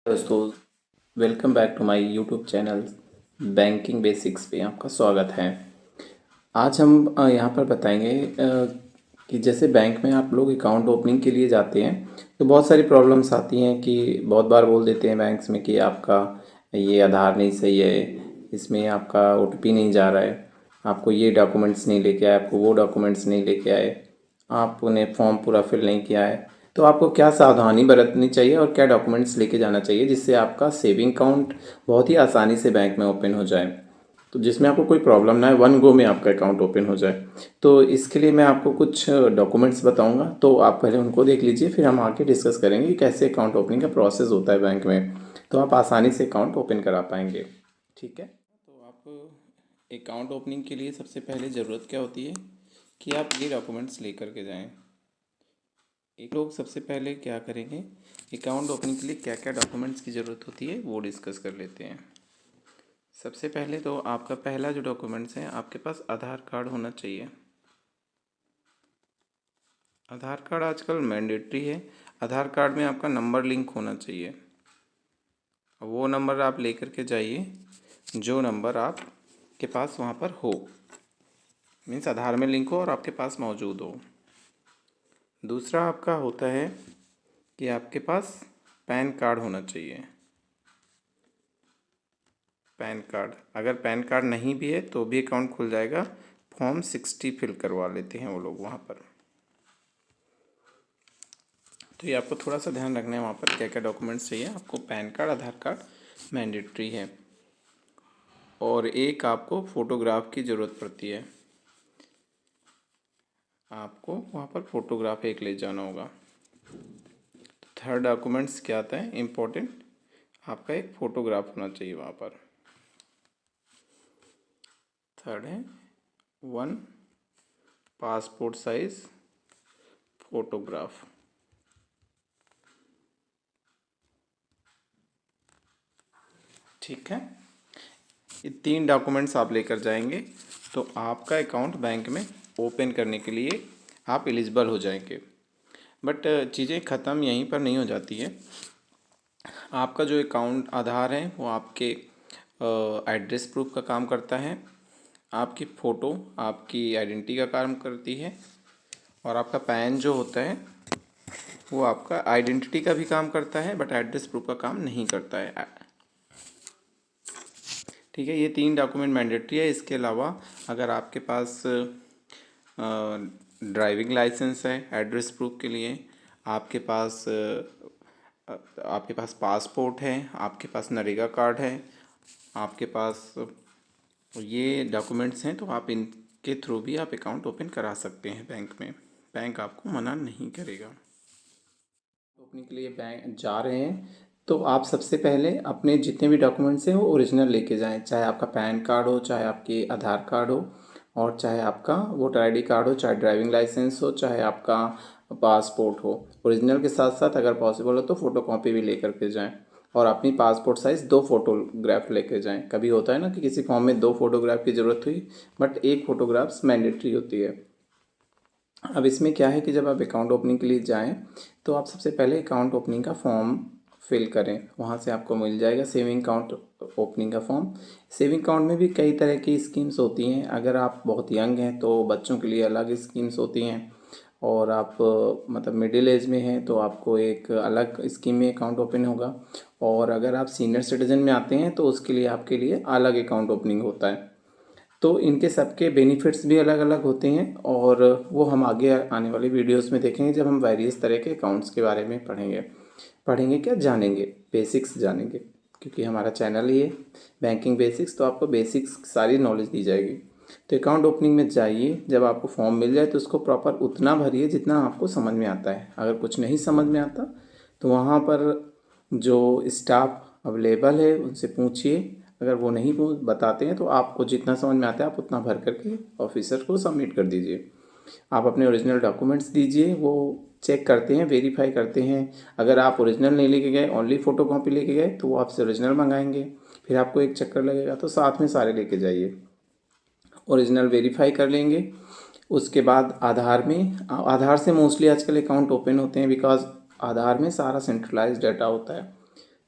दोस्तों, welcome back to my YouTube channel banking basics पे आपका स्वागत है। आज हम यहाँ पर बताएंगे कि जैसे बैंक में आप लोग अकाउंट ओपनिंग के लिए जाते हैं तो बहुत सारी प्रॉब्लम्स आती हैं कि बहुत बार बोल देते हैं बैंक्स में कि आपका ये आधार नहीं सही है, इसमें आपका ओटीपी नहीं जा रहा है, आपको ये डॉक्यूमेंट्स नहीं लेके आए, आपको वो डॉक्यूमेंट्स नहीं लेके आए, आपने फॉर्म पूरा फिल नहीं किया है। तो आपको क्या सावधानी बरतनी चाहिए और क्या डॉक्यूमेंट्स लेके जाना चाहिए जिससे आपका सेविंग अकाउंट बहुत ही आसानी से बैंक में ओपन हो जाए, तो जिसमें आपको कोई प्रॉब्लम ना है, वन गो में आपका अकाउंट ओपन हो जाए। तो इसके लिए मैं आपको कुछ डॉक्यूमेंट्स बताऊंगा, तो आप पहले उनको देख लीजिए, फिर हम आगे डिस्कस करेंगे कि कैसे अकाउंट ओपनिंग का प्रोसेस होता है बैंक में, तो आप आसानी से अकाउंट ओपन करा पाएंगे। ठीक है, तो आप अकाउंट ओपनिंग के लिए सबसे पहले ज़रूरत क्या होती है कि आप ये डॉक्यूमेंट्स लेकर के जाएं। एक लोग सबसे पहले क्या करेंगे, अकाउंट ओपनिंग के लिए क्या क्या डॉक्यूमेंट्स की ज़रूरत होती है वो डिस्कस कर लेते हैं। सबसे पहले तो आपका पहला जो डॉक्यूमेंट्स है, आपके पास आधार कार्ड होना चाहिए। आधार कार्ड आजकल मैंडेटरी है। आधार कार्ड में आपका नंबर लिंक होना चाहिए। वो नंबर आप लेकर के जाइए जो नंबर आप के पास वहाँ पर हो, मीन्स आधार में लिंक हो और आपके पास मौजूद हो। दूसरा आपका होता है कि आपके पास पैन कार्ड होना चाहिए। पैन कार्ड, अगर पैन कार्ड नहीं भी है तो भी अकाउंट खुल जाएगा। फॉर्म 60 फिल करवा लेते हैं वो लोग वहाँ पर। तो ये आपको थोड़ा सा ध्यान रखना है, वहाँ पर क्या क्या डॉक्यूमेंट्स चाहिए। आपको पैन कार्ड, आधार कार्ड मैंडेटरी है, और एक आपको फ़ोटोग्राफ की ज़रूरत पड़ती है। आपको वहाँ पर फ़ोटोग्राफ एक ले जाना होगा। थर्ड डॉक्यूमेंट्स क्या आता है इम्पोर्टेंट, आपका एक फ़ोटोग्राफ होना चाहिए वहाँ पर। थर्ड है 1 पासपोर्ट साइज फोटोग्राफ। ठीक है, ये 3 डॉक्यूमेंट्स आप लेकर जाएंगे तो आपका अकाउंट बैंक में ओपन करने के लिए आप एलिजिबल हो जाएंगे। बट चीज़ें ख़त्म यहीं पर नहीं हो जाती है। आपका जो अकाउंट आधार है वो आपके एड्रेस प्रूफ का काम करता है, आपकी फ़ोटो आपकी आइडेंटिटी का काम करती है, और आपका पैन जो होता है वो आपका आइडेंटिटी का भी काम करता है बट एड्रेस प्रूफ का काम नहीं करता है। ठीक है, ये 3 डॉक्यूमेंट मैंडेटरी है। इसके अलावा अगर आपके पास ड्राइविंग लाइसेंस है एड्रेस प्रूफ के लिए, आपके पास पासपोर्ट है, आपके पास नरेगा कार्ड है, आपके पास ये डॉक्यूमेंट्स हैं, तो आप इनके थ्रू भी आप अकाउंट ओपन करा सकते हैं बैंक में। बैंक आपको मना नहीं करेगा। ओपनिंग के लिए बैंक जा रहे हैं तो आप सबसे पहले अपने जितने भी डॉक्यूमेंट्स हैं वो ओरिजिनल लेके जाएं, चाहे आपका पैन कार्ड हो, चाहे आपके आधार कार्ड हो, और चाहे आपका वोटर आईडी कार्ड हो, चाहे ड्राइविंग लाइसेंस हो, चाहे आपका पासपोर्ट हो। ओरिजिनल के साथ साथ अगर पॉसिबल हो तो फ़ोटो कॉपी भी लेकर के जाएं, और अपनी पासपोर्ट साइज़ 2 फोटोग्राफ लेके जाएं। कभी होता है ना कि किसी फॉर्म में 2 फोटोग्राफ की ज़रूरत हुई बट एक फ़ोटोग्राफ्स मैंडेटरी होती है। अब इसमें क्या है कि जब आप अकाउंट ओपनिंग के लिए जाएं तो आप सबसे पहले अकाउंट ओपनिंग का फॉर्म फिल करें, वहाँ से आपको मिल जाएगा सेविंग अकाउंट ओपनिंग का फॉर्म। सेविंग अकाउंट में भी कई तरह की स्कीम्स होती हैं। अगर आप बहुत यंग हैं तो बच्चों के लिए अलग स्कीम्स होती हैं, और आप मतलब मिडिल एज में हैं तो आपको एक अलग स्कीम में अकाउंट ओपन होगा, और अगर आप सीनियर सिटीजन में आते हैं तो उसके लिए आपके लिए अलग अकाउंट ओपनिंग होता है। तो इनके सबके बेनिफिट्स भी अलग अलग होते हैं, और वो हम आगे आने वाली वीडियोस में देखेंगे जब हम वेरियस तरह के अकाउंट्स के बारे में पढ़ेंगे क्या जानेंगे, बेसिक्स जानेंगे, क्योंकि हमारा चैनल ही है बैंकिंग बेसिक्स, तो आपको बेसिक्स सारी नॉलेज दी जाएगी। तो अकाउंट ओपनिंग में जाइए, जब आपको फॉर्म मिल जाए तो उसको प्रॉपर उतना भरिए जितना आपको समझ में आता है। अगर कुछ नहीं समझ में आता तो वहाँ पर जो स्टाफ अवेलेबल है उनसे पूछिए, अगर वो नहीं बताते हैं तो आपको जितना समझ में आता है आप उतना भर करके ऑफिसर को सबमिट कर दीजिए। आप अपने ओरिजिनल डॉक्यूमेंट्स दीजिए, वो चेक करते हैं, वेरीफाई करते हैं। अगर आप ओरिजिनल नहीं लेके गए, ओनली फ़ोटो कॉपी लेके गए, तो वो आपसे ओरिजिनल मंगाएंगे, फिर आपको एक चक्कर लगेगा। तो साथ में सारे लेके जाइए, ओरिजिनल वेरीफाई कर लेंगे। उसके बाद आधार से मोस्टली आजकल अकाउंट ओपन होते हैं, बिकॉज आधार में सारा सेंट्रलाइज डाटा होता है।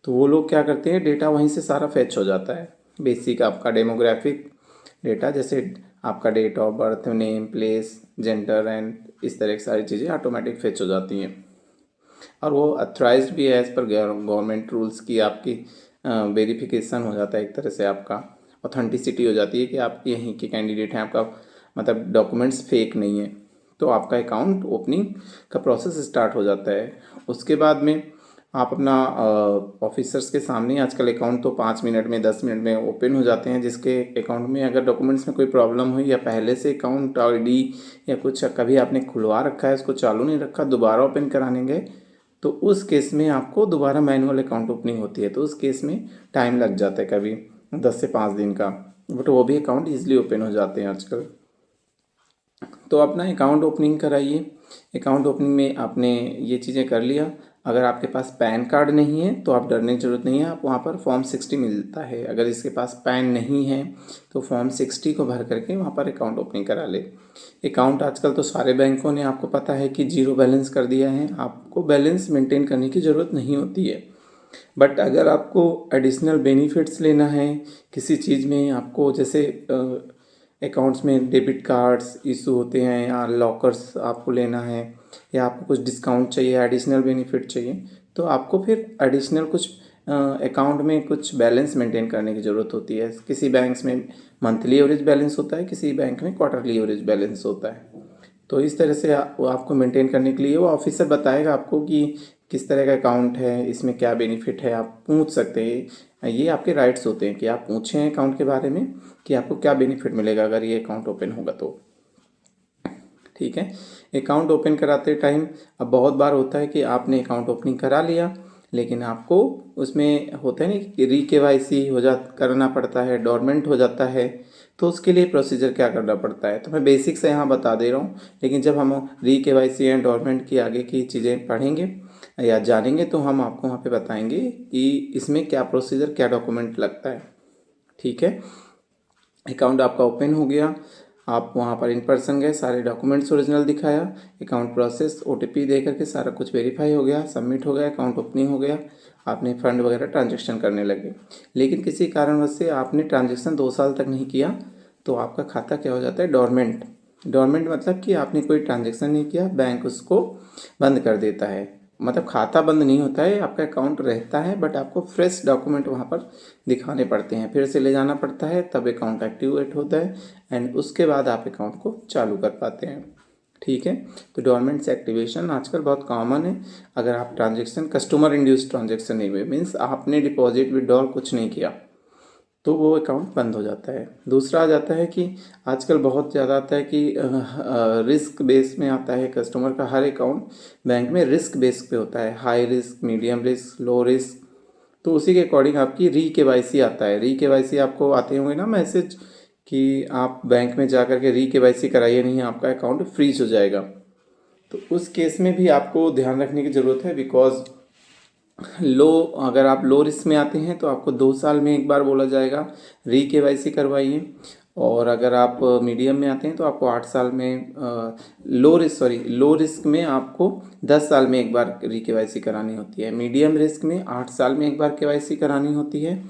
तो वो लोग क्या करते हैं, डेटा वहीं से सारा फैच हो जाता है। बेसिक आपका डेमोग्राफिक डेटा, जैसे आपका date of birth, name, place, gender and इस तरह की सारी चीज़ें ऑटोमेटिक फैच हो जाती हैं। और वो अथराइज्ड भी है एज़ पर गवर्नमेंट रूल्स की। आपकी वेरिफिकेशन हो जाता है, एक तरह से आपका ऑथेंटिसिटी हो जाती है कि आप यहीं के कैंडिडेट हैं, आपका मतलब डॉक्यूमेंट्स फेक नहीं है। तो आपका अकाउंट ओपनिंग का प्रोसेस स्टार्ट हो जाता है। उसके बाद में आप अपना ऑफिसर्स के सामने, आजकल अकाउंट तो 5 मिनट में 10 मिनट में ओपन हो जाते हैं। जिसके अकाउंट में अगर डॉक्यूमेंट्स में कोई प्रॉब्लम हुई या पहले से अकाउंट आईडी या कुछ कभी आपने खुलवा रखा है, उसको चालू नहीं रखा, दोबारा ओपन कराने गए, तो उस केस में आपको दोबारा मैनुअल अकाउंट ओपनिंग होती है। तो उस केस में टाइम लग जाता है, कभी 10 से 5 दिन का, बट वो भी अकाउंट ईजिली ओपन हो जाते हैं आजकल। तो अपना अकाउंट ओपनिंग कराइए। अकाउंट ओपनिंग में आपने ये चीज़ें कर लिया। अगर आपके पास पैन कार्ड नहीं है तो आप डरने की ज़रूरत नहीं है, आप वहाँ पर फॉर्म 60 मिलता है। अगर इसके पास पैन नहीं है तो फॉर्म 60 को भर करके वहाँ पर अकाउंट ओपनिंग करा ले। अकाउंट आजकल तो सारे बैंकों ने, आपको पता है कि जीरो बैलेंस कर दिया है, आपको बैलेंस मेंटेन करने की ज़रूरत नहीं होती है। बट अगर आपको एडिशनल बेनिफिट्स लेना है किसी चीज़ में, आपको जैसे अकाउंट्स में डेबिट कार्ड्स इशू होते हैं या लॉकर्स आपको लेना है, या आपको कुछ डिस्काउंट चाहिए, एडिशनल बेनिफिट चाहिए, तो आपको फिर एडिशनल कुछ अकाउंट में कुछ बैलेंस मेंटेन करने की ज़रूरत होती है। किसी बैंक्स में मंथली एवरेज बैलेंस होता है, किसी बैंक में क्वार्टरली एवरेज बैलेंस होता है। तो इस तरह से वो आपको मेंटेन करने के लिए वो ऑफिसर बताएगा आपको कि किस तरह का अकाउंट है, इसमें क्या बेनिफिट है, आप पूछ सकते हैं। ये आपके राइट्स होते हैं कि आप पूछें अकाउंट के बारे में कि आपको क्या बेनिफिट मिलेगा अगर ये अकाउंट ओपन होगा तो। ठीक है। अकाउंट ओपन कराते टाइम अब बहुत बार होता है कि आपने अकाउंट ओपनिंग करा लिया, लेकिन आपको उसमें होता है ना कि री-KYC हो जा करना पड़ता है, डोरमेंट हो जाता है। तो उसके लिए प्रोसीजर क्या करना पड़ता है, तो मैं बेसिक से यहाँ बता दे रहा हूँ। लेकिन जब हम री-KYC एंड डोरमेंट की आगे की चीज़ें पढ़ेंगे या जानेंगे तो हम आपको वहाँ पे बताएंगे कि इसमें क्या प्रोसीजर, क्या डॉक्यूमेंट लगता है। ठीक है। अकाउंट आपका ओपन हो गया, आप वहाँ पर इन पर्सन गए, सारे डॉक्यूमेंट्स ओरिजिनल दिखाया, अकाउंट प्रोसेस OTP दे करके सारा कुछ वेरीफाई हो गया, सबमिट हो गया, अकाउंट ओपनिंग हो गया, आपने फंड वगैरह ट्रांजेक्शन करने लगे। लेकिन किसी कारणवश से आपने ट्रांजेक्शन 2 साल तक नहीं किया तो आपका खाता क्या हो जाता है, डोरमेंट। डोरमेंट मतलब कि आपने कोई ट्रांजेक्शन नहीं किया, बैंक उसको बंद कर देता है। मतलब खाता बंद नहीं होता है, आपका अकाउंट रहता है, बट आपको फ्रेश डॉक्यूमेंट वहाँ पर दिखाने पड़ते हैं, फिर से ले जाना पड़ता है, तब अकाउंट एक्टिवेट होता है एंड उसके बाद आप अकाउंट को चालू कर पाते हैं। ठीक है। तो डोरमेंट से एक्टिवेशन आजकल बहुत कॉमन है। अगर आप ट्रांजेक्शन कस्टमर इंड्यूस ट्रांजेक्शन नहीं हुए, मीन्स आपने डिपॉजिट विड्रॉल कुछ नहीं किया, तो वो अकाउंट बंद हो जाता है। दूसरा आ जाता है कि आजकल बहुत ज़्यादा आता है कि रिस्क बेस में आता है, कस्टमर का हर अकाउंट बैंक में रिस्क बेस पे होता है, high risk, medium risk, low risk. तो उसी के अकॉर्डिंग आपकी री-KYC आता है। री-KYC आपको आते होंगे ना मैसेज कि आप बैंक में जा कर के री-KYC कराइए, नहीं आपका अकाउंट फ्रीज हो जाएगा। तो उस केस में भी आपको ध्यान रखने की ज़रूरत है, बिकॉज लो अगर आप लो रिस्क में आते हैं तो आपको 2 साल में एक बार बोला जाएगा री-KYC करवाइए, और अगर आप मीडियम में आते हैं तो आपको 8 साल में लो रिस्क में आपको 10 साल में एक बार री-KYC करानी होती है, मीडियम रिस्क में 8 साल में एक बार KYC करानी होती है,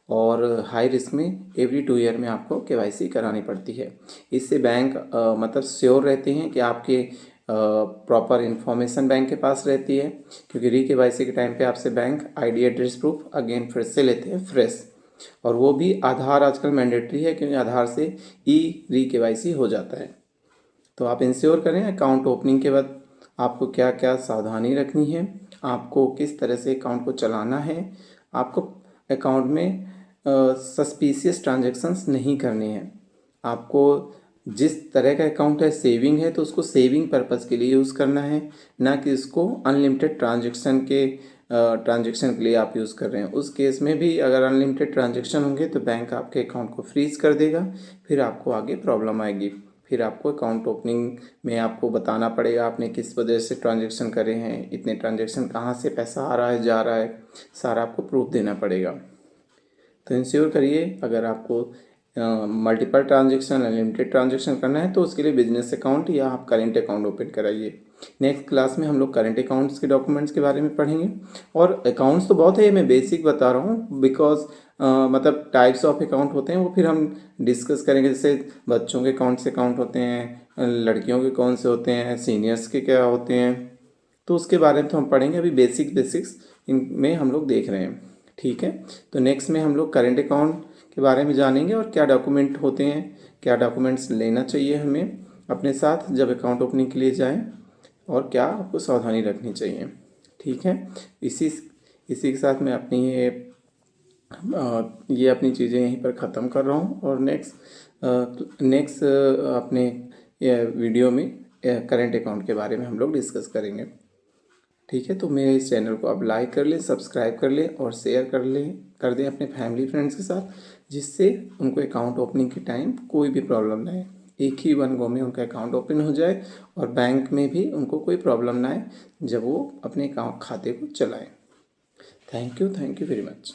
और हाई रिस्क में एवरी 2 ईयर में आपको KYC करानी पड़ती है। इससे बैंक मतलब श्योर रहते हैं कि आपके प्रॉपर इन्फॉर्मेशन बैंक के पास रहती है, क्योंकि री-KYC के टाइम पे आपसे bank ID address proof again फिर से लेते हैं फ्रेश, और वो भी आधार आजकल मैंडेटरी है, क्योंकि आधार से री-KYC हो जाता है। तो आप इंश्योर करें अकाउंट ओपनिंग के बाद आपको क्या क्या सावधानी रखनी है, आपको किस तरह से अकाउंट को चलाना है। आपको अकाउंट में सस्पिशियस ट्रांजेक्शन्स नहीं करने हैं। आपको जिस तरह का अकाउंट है, सेविंग है तो उसको सेविंग पर्पज़ के लिए यूज़ करना है, ना कि इसको अनलिमिटेड ट्रांजेक्शन के लिए आप यूज़ कर रहे हैं। उस केस में भी अगर अनलिमिटेड ट्रांजेक्शन होंगे तो बैंक आपके अकाउंट को फ्रीज कर देगा, फिर आपको आगे प्रॉब्लम आएगी। फिर आपको अकाउंट ओपनिंग में आपको बताना पड़ेगा आपने किस वजह से ट्रांजेक्शन करे हैं, इतने ट्रांजेक्शन कहाँ से पैसा आ रहा है, जा रहा है, सारा आपको प्रूफ देना पड़ेगा। तो इंश्योर करिए अगर आपको मल्टीपल ट्रांजेक्शन, अनलिमिटेड ट्रांजेक्शन करना है तो उसके लिए बिजनेस अकाउंट या आप करेंट अकाउंट ओपन कराइए। नेक्स्ट क्लास में हम लोग करंट अकाउंट्स के डॉक्यूमेंट्स के बारे में पढ़ेंगे। और अकाउंट्स तो बहुत है, मैं बेसिक बता रहा हूँ बिकॉज मतलब टाइप्स ऑफ अकाउंट होते हैं वो फिर हम डिस्कस करेंगे। जैसे बच्चों के कौन से अकाउंट होते हैं, लड़कियों के कौन से होते हैं, सीनियर्स के क्या होते हैं, तो उसके बारे में तो हम पढ़ेंगे। अभी बेसिक्स इनमें हम लोग देख रहे हैं, ठीक है। तो नेक्स्ट में हम लोग करंट अकाउंट के बारे में जानेंगे और क्या डॉक्यूमेंट होते हैं, क्या डॉक्यूमेंट्स लेना चाहिए हमें अपने साथ जब अकाउंट ओपनिंग के लिए जाएं, और क्या आपको सावधानी रखनी चाहिए, ठीक है। इसी इसी के साथ मैं अपनी ये अपनी चीज़ें यहीं पर ख़त्म कर रहा हूँ। और नेक्स्ट अपने वीडियो में करंट अकाउंट के बारे में हम लोग डिस्कस करेंगे, ठीक है। तो मेरे इस चैनल को आप लाइक कर लें, सब्सक्राइब कर लें और शेयर कर दें अपने फैमिली फ्रेंड्स के साथ, जिससे उनको अकाउंट ओपनिंग के टाइम कोई भी प्रॉब्लम ना आए, एक ही वन गो में उनका अकाउंट ओपन हो जाए और बैंक में भी उनको कोई प्रॉब्लम ना आए जब वो अपने अकाउंट खाते को चलाएं। Thank you very much.